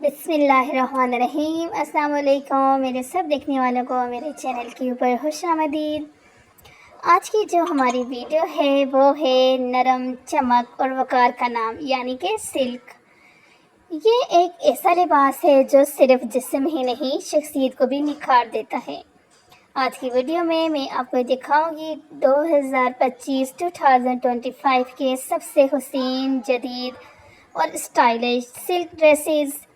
बिस्मिल्लाहिर्रहमानिर्रहीम। अस्सलाम वालेकुम मेरे सब देखने वालों को मेरे चैनल के ऊपर खुश आमदीद। आज की जो हमारी वीडियो है वो है नरम, चमक और वक़ार का नाम यानी कि सिल्क। ये एक ऐसा लिबास है जो सिर्फ जिस्म ही नहीं शख्सियत को भी निखार देता है। आज की वीडियो में मैं आपको दिखाऊंगी 2025 के सबसे हुसीन, जदीद और स्टाइलिश सिल्क ड्रेसेस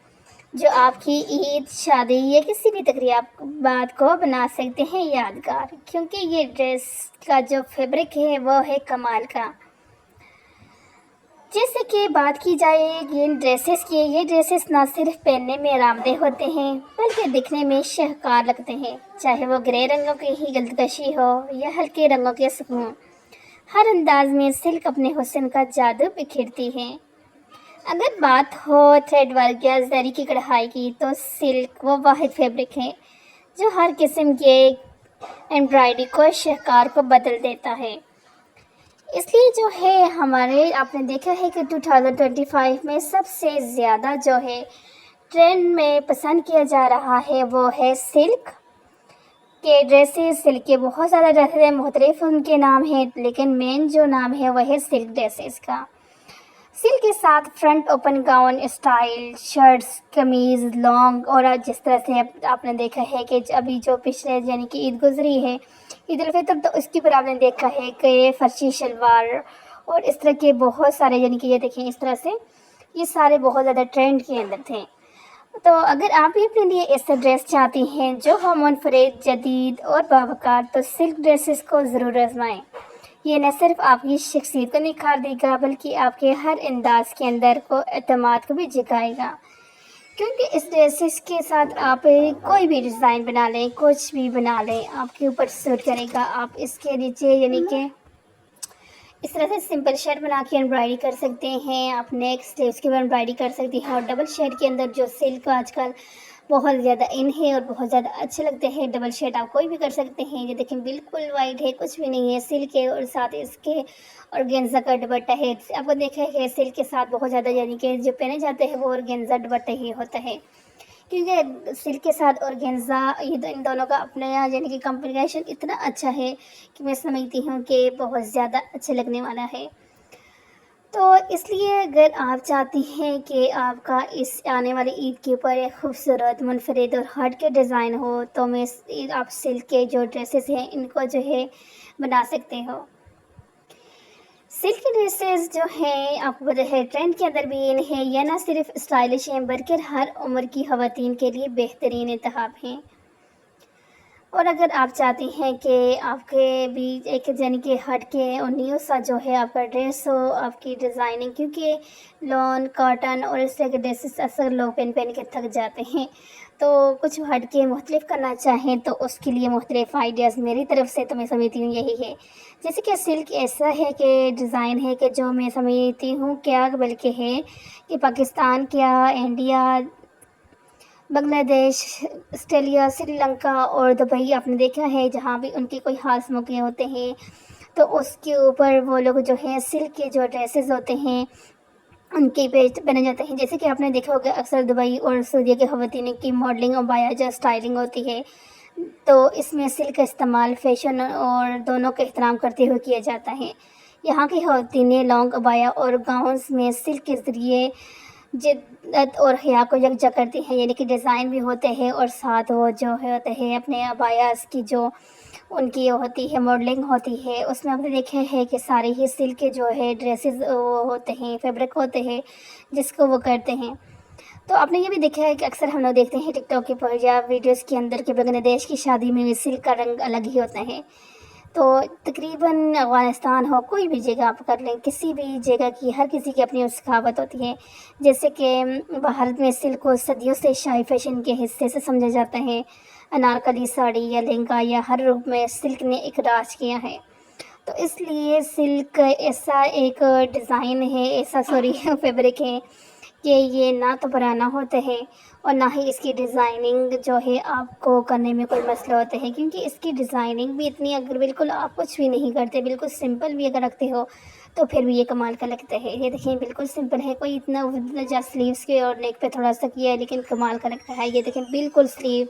जो आपकी ईद, शादी या किसी भी तकरीबात को बना सकते हैं यादगार। क्योंकि ये ड्रेस का जो फैब्रिक है वो है कमाल का। जैसे कि बात की जाए इन ड्रेसेस की, ये ड्रेसेस ना सिर्फ पहनने में आरामदेह होते हैं बल्कि दिखने में शाहकार लगते हैं। चाहे वो ग्रे रंगों की ही गलतकशी हो या हल्के रंगों के सुकून, हर अंदाज में सिल्क अपने हुस्न का जादू बिखेरती है। अगर बात हो थ्रेड वर्क या जरी की कढ़ाई की, तो सिल्क वो वाहिद फैब्रिक है जो हर किस्म के एम्ब्रॉयडरी को शाहकार को बदल देता है। इसलिए जो है हमारे आपने देखा है कि 2025 में सबसे ज़्यादा जो है ट्रेंड में पसंद किया जा रहा है वो है सिल्क के ड्रेसेस। सिल्क के बहुत ज़्यादा ड्रेसेस हैं, मुख्तलिफ उनके नाम हैं, लेकिन मेन जो नाम है वह है सिल्क ड्रेसेस का। सिल्क के साथ front open gown style, shirts, कमीज़, लॉन्ग, और जिस तरह से आपने देखा है कि अभी जो पिछले यानी कि ईद गुजरी है, ईद उल फितर, तो उसके ऊपर आपने देखा है कि फर्शी शलवार और इस तरह के बहुत सारे यानी कि ये देखें इस तरह से ये सारे बहुत ज़्यादा ट्रेंड के अंदर थे। तो अगर आप भी अपने लिए ऐसा ड्रेस चाहती हैं जो हो मुनफरिद, जदीद और बावकार, तो सिल्क ड्रेसेस को ज़रूर आजमाएं। ये न सिर्फ आपकी शख्सियत को निखार देगा बल्कि आपके हर अंदाज के अंदर को एतमाद को भी जगाएगा। क्योंकि इस ड्रेसेस के साथ आप कोई भी डिज़ाइन बना लें, कुछ भी बना लें, आपके ऊपर सूट करेगा। आप इसके नीचे यानी कि इस तरह से सिंपल शर्ट बना के एम्ब्रॉयडरी कर सकते हैं, आप नेक स्लीव्स के ऊपर एम्ब्रॉयडरी कर सकती हैं। और डबल शेड के अंदर जो सिल्क आजकल बहुत ज़्यादा इन है और बहुत ज़्यादा अच्छे लगते हैं, डबल शेड आप कोई भी कर सकते हैं। ये देखें बिल्कुल वाइट है, कुछ भी नहीं है, सिल्क है और साथ इसके ऑर्गेन्जा का दुपट्टा है। आपको देखा है सिल्क के साथ बहुत ज़्यादा यानी कि जो पहने जाते हैं वो ऑर्गेन्जा दुपट्टा ही होता है। क्योंकि सिल्क के साथ ऑर्गेन्जा इन दोनों का अपना यानी कि कॉम्बिनेशन इतना अच्छा है कि मैं समझती हूँ कि बहुत ज़्यादा अच्छा लगने वाला है। तो इसलिए अगर आप चाहती हैं कि आपका इस आने वाली ईद के ऊपर एक खूबसूरत, मुनफरिद और हट के डिज़ाइन हो, तो आप सिल्क के जो ड्रेसेस हैं इनको जो है बना सकते हो। सिल्क के ड्रेसेस जो हैं आपको पता है ट्रेंड के अंदर भी इन है। यह ना सिर्फ स्टाइलिश हैं बल्कि हर उम्र की ख़वातीन के लिए बेहतरीन इंतखाब हैं। और अगर आप चाहती हैं कि आपके भी एक यानी कि हट के और न्यू सा जो है आपका ड्रेस हो, आपकी डिज़ाइनिंग, क्योंकि लॉन, कॉटन और इस तरह के ड्रेसेस अक्सर लोग पहन के थक जाते हैं, तो कुछ हट के मुख्तलिफ करना चाहें तो उसके लिए मुख्तलिफ आइडियाज़ मेरी तरफ से तो मैं समझती हूँ यही है। जैसे कि सिल्क ऐसा है कि डिज़ाइन है कि जो मैं समझती हूँ क्या बल्कि है कि पाकिस्तान, क्या इंडिया, बांग्लादेश, ऑस्ट्रेलिया, श्रीलंका और दुबई आपने देखा है जहाँ भी उनके कोई ख़ास मौके होते हैं तो उसके ऊपर वो लोग जो है सिल्क के जो ड्रेसेस होते हैं उनके पे पहने जाते हैं। जैसे कि आपने देखा होगा अक्सर दुबई और सऊदीया के ख़वातीन की मॉडलिंग और बाया जो स्टाइलिंग होती है, तो इसमें सिल्क का इस्तेमाल फ़ैशन और दोनों का एहतराम करते हुए किया जाता है। यहाँ की ख़वातीनें लॉन्ग अबाया और गाउन्स में सिल्क के ज़रिए जिद्दत और हया को यकजा करती हैं, यानी कि डिज़ाइन भी होते हैं और साथ वो जो है होते हैं अपने अबायास की जो उनकी होती है मॉडलिंग होती है, उसमें आपने देखा है कि सारे ही सिल्क के जो है ड्रेसेस वो होते हैं, फैब्रिक होते हैं जिसको वो करते हैं। तो आपने ये भी देखा है कि अक्सर हम लोग देखते हैं टिकटॉक के ऊपर या वीडियोज़ के अंदर कि बांग्लादेश की शादी में भी सिल्क का रंग अलग ही होता है। तो तकरीबन अफ़गानिस्तान हो, कोई भी जगह आप कर लें, किसी भी जगह की हर किसी की अपनी सखावत होती है। जैसे कि भारत में सिल्क को सदियों से शाही फैशन के हिस्से से समझा जाता है। अनारकली साड़ी या लहंगा या हर रूप में सिल्क ने एक राज किया है। तो इसलिए सिल्क ऐसा एक डिज़ाइन है, ऐसा सॉरी फैब्रिक है कि ये ना तो पुराना होता है और ना ही इसकी डिज़ाइनिंग जो है आपको करने में कोई मसला होता है। क्योंकि इसकी डिज़ाइनिंग भी इतनी, अगर बिल्कुल आप कुछ भी नहीं करते, बिल्कुल सिंपल भी अगर रखते हो تو پھر بھی یہ کمال کا لگتا ہے۔ یہ دیکھیں بالکل سمپل ہے، کوئی اتنا جسٹ سلیوز کے اور نیک پہ تھوڑا سا کیا ہے، لیکن کمال کا لگتا ہے۔ یہ دیکھیں بالکل سلیو،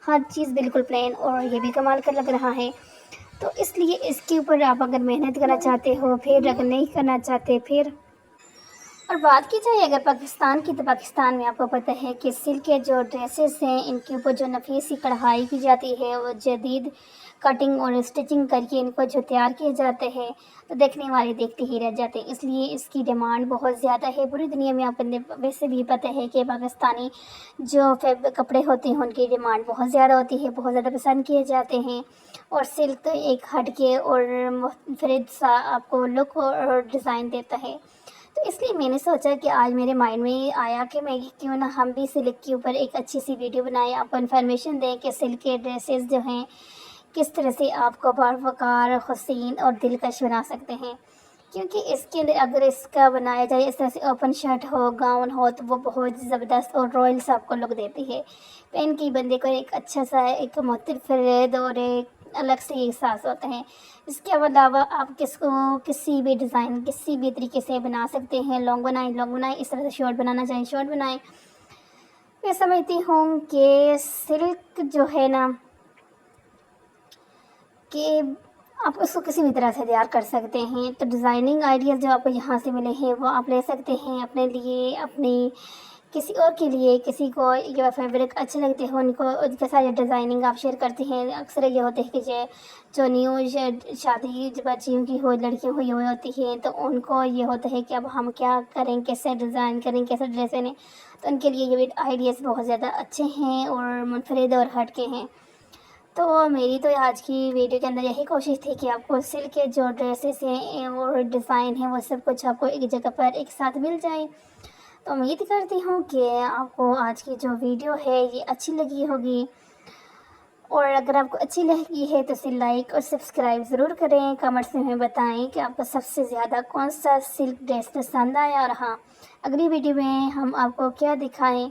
ہر چیز بالکل پلین، اور یہ بھی کمال کا لگ رہا ہے۔ تو اس لیے اس کے اوپر آپ اگر محنت کرنا چاہتے ہو، پھر اگر نہیں کرنا چاہتے پھر۔ اور بات کی جائے اگر پاکستان کی، تو پاکستان میں آپ کو پتہ ہے کہ سلک کے جو ڈریسز ہیں ان کے اوپر جو نفیس سی کڑھائی کی جاتی ہے، وہ جدید کٹنگ اور اسٹچنگ کر کے ان کو جو تیار کیے جاتے ہیں، تو دیکھنے والے دیکھتے ہی رہ جاتے ہیں۔ اس لیے اس کی ڈیمانڈ بہت زیادہ ہے پوری دنیا میں۔ آپ کو ویسے بھی پتہ ہے کہ پاکستانی جو کپڑے ہوتے ہیں ان کی ڈیمانڈ بہت زیادہ ہوتی ہے، بہت زیادہ پسند کیے جاتے ہیں۔ اور سلک تو ایک ہٹ کے اور منفرد سا آپ کو لک اور ڈیزائن دیتا ہے۔ تو اس لیے میں نے سوچا کہ آج میرے مائنڈ میں یہ آیا کہ میں کیوں نہ ہم بھی سلک کے اوپر ایک اچھی سی ویڈیو بنائیں، آپ کو انفارمیشن دیں کہ سلک کے ڈریسز جو ہیں کس طرح سے آپ کو باوقار، حسین اور دلکش بنا سکتے ہیں۔ کیونکہ اس کے لیے اگر اس کا بنایا جائے اس طرح سے اوپن شرٹ ہو، گاؤن ہو، تو وہ بہت زبردست اور رائل سا آپ کو لک دیتی ہے۔ پہن کے بندے کو ایک اچھا سا ایک منفرد اور ایک الگ سے احساس ہوتا ہے۔ اس کے علاوہ آپ کس کو کسی بھی ڈیزائن کسی بھی طریقے سے بنا سکتے ہیں، لانگ بنائیں، اس طرح سے شارٹ بنانا چاہیں شارٹ بنائیں۔ میں سمجھتی ہوں کہ سلک جو ہے نا کہ آپ اس کو کسی بھی طرح سے تیار کر سکتے ہیں۔ تو ڈیزائننگ آئیڈیاز جو آپ کو یہاں سے ملے ہیں وہ آپ لے سکتے ہیں اپنے لیے، اپنی کسی اور کے لیے، کسی کو جو فیبرک اچھے لگتے ہیں ان کو ان کے ساتھ ڈیزائننگ آپ شیئر کرتے ہیں۔ اکثر یہ ہوتے ہیں کہ جو نیو شادی جو بچیوں کی ہو، لڑکیاں ہوئی ہوتی ہیں، تو ان کو یہ ہوتا ہے کہ اب ہم کیا کریں، کیسے ڈیزائن کریں، کیسے ڈریس بنیں۔ تو ان کے لیے یہ آئیڈیاز بہت زیادہ اچھے ہیں اور منفرد اور ہٹ کے ہیں۔ تو میری تو آج کی ویڈیو کے اندر یہی کوشش تھی کہ آپ کو سلک کے جو ڈریسز ہیں اور ڈیزائن ہیں وہ سب کچھ آپ کو ایک جگہ پر ایک ساتھ مل جائیں۔ تو امید کرتی ہوں کہ آپ کو آج کی جو ویڈیو ہے یہ اچھی لگی ہوگی، اور اگر آپ کو اچھی لگی ہے تو اسے لائک اور سبسکرائب ضرور کریں۔ کمنٹس میں ہمیں بتائیں کہ آپ کو سب سے زیادہ کون سا سلک ڈریس پسند آیا، اور ہاں اگلی ویڈیو میں ہم آپ کو کیا دکھائیں۔